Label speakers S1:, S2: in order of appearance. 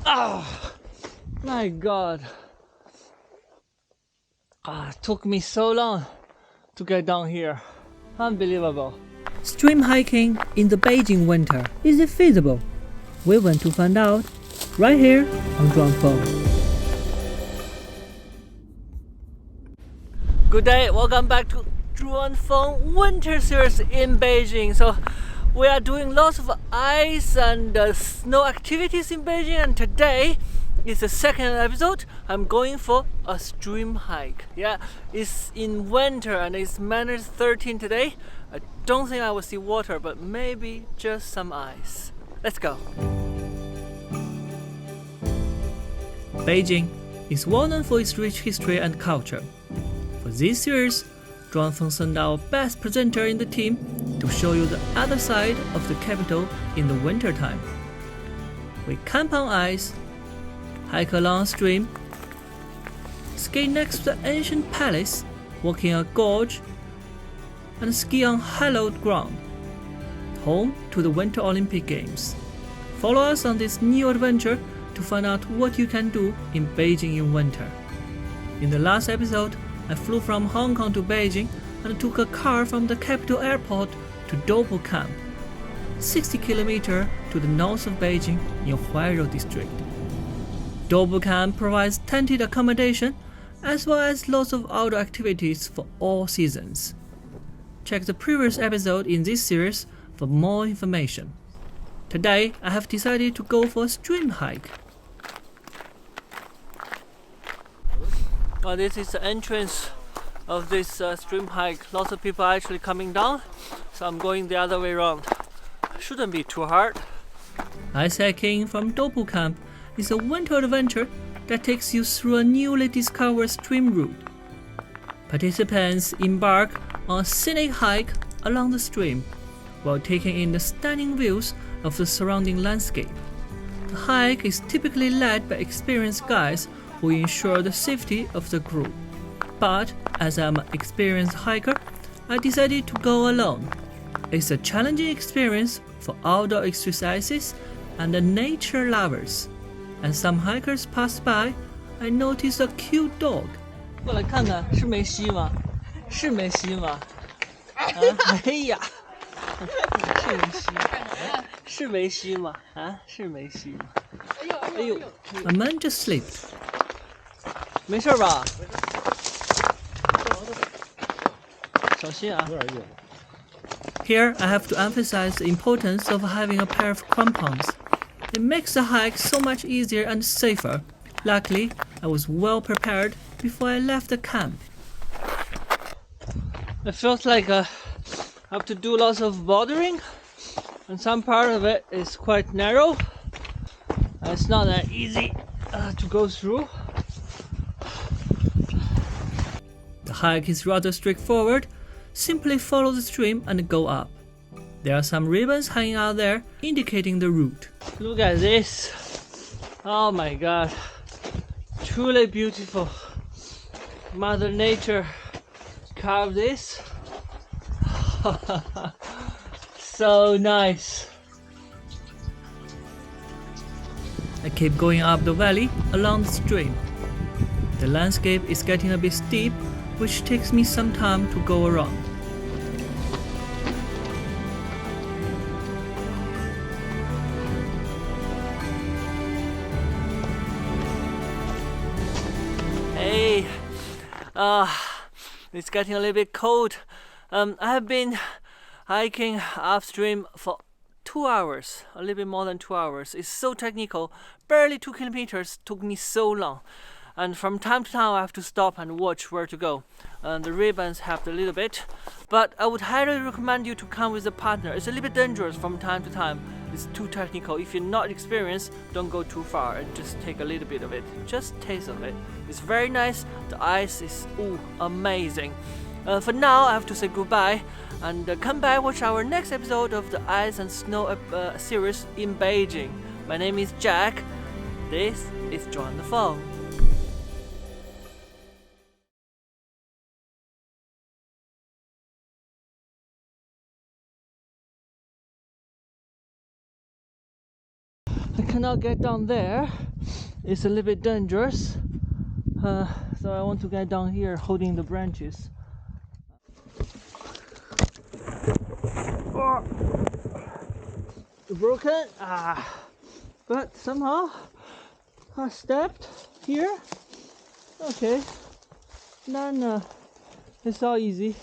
S1: Oh my god. It took me so long to get down here. Unbelievable. Stream hiking in the Beijing winter. Is it feasible? We want to find out right here on Zhuangfeng. Good day, welcome back to Zhuangfeng winter series in Beijing. So we are doing lots of ice and snow activities in Beijing, and today is the second episode. I'm going for a stream hike. Yeah, it's in winter and it's -13 today. I don't think I will see water, but maybe just some ice. Let's go. Beijing is well known for its rich history and culture. For this series, Zhuangfeng sent our best presenter in the team to show you the other side of the capital in the wintertime. We camp on ice, hike along a stream, ski next to the ancient palace, walk in a gorge, and ski on hallowed ground, home to the Winter Olympic Games. Follow us on this new adventure to find out what you can do in Beijing in winter. In the last episode, I flew from Hong Kong to Beijing and took a car from the capital airport to Doupu Camp, 60 km to the north of Beijing in Huairou district. Doupu Camp provides tented accommodation as well as lots of outdoor activities for all seasons. Check the previous episode in this series for more information. Today, I have decided to go for a stream hike. Well, this is the entrance of this stream hike. Lots of people are actually coming down, so I'm going the other way around. Shouldn't be too hard. Ice hiking from Doupu Camp is a winter adventure that takes you through a newly discovered stream route. Participants embark on a scenic hike along the stream while taking in the stunning views of the surrounding landscape. The hike is typically led by experienced guides who ensure the safety of the group. But as I'm an experienced hiker, I decided to go alone. It's a challenging experience for outdoor exercises and the nature lovers. As some hikers passed by, I noticed a cute dog. 过来看看，是梅西吗？是梅西吗？啊，哎呀，是梅西，是梅西吗？啊，是梅西吗？哎呦， A man just slipped. 没事吧？小心啊！ Here, I have to emphasize the importance of having a pair of crampons. It makes the hike so much easier and safer. Luckily, I was well prepared before I left the camp. It feels like I have to do lots of bouldering, and some part of it is quite narrow. It's not that easy to go through. The hike is rather straightforward. Simply follow the stream and go up. There are some ribbons hanging out there indicating the route. Look at this. Oh my god. Truly beautiful. Mother Nature carved this. So nice. I keep going up the valley along the stream. The landscape is getting a bit steep, which takes me some time to go around. Hey, it's getting a little bit cold. I have been hiking upstream for 2 hours, a little bit more than 2 hours. It's so technical, barely 2 kilometers took me so long. And from time to time I have to stop and watch where to go. The ribbons helped a little bit, but I would highly recommend you to come with a partner. It's a little bit dangerous from time to time. It's too technical. If you're not experienced, don't go too far and just take a little bit of it. Just taste of it. It's very nice. The ice is amazing. For now, I have to say goodbye and come back watch our next episode of the Ice and Snow series in Beijing. My name is Jack. This is Zhuangfeng. cannot get down there. It's a little bit dangerous. So I want to get down here holding the branches. Oh, broken. But somehow I stepped here. Okay, then it's all easy.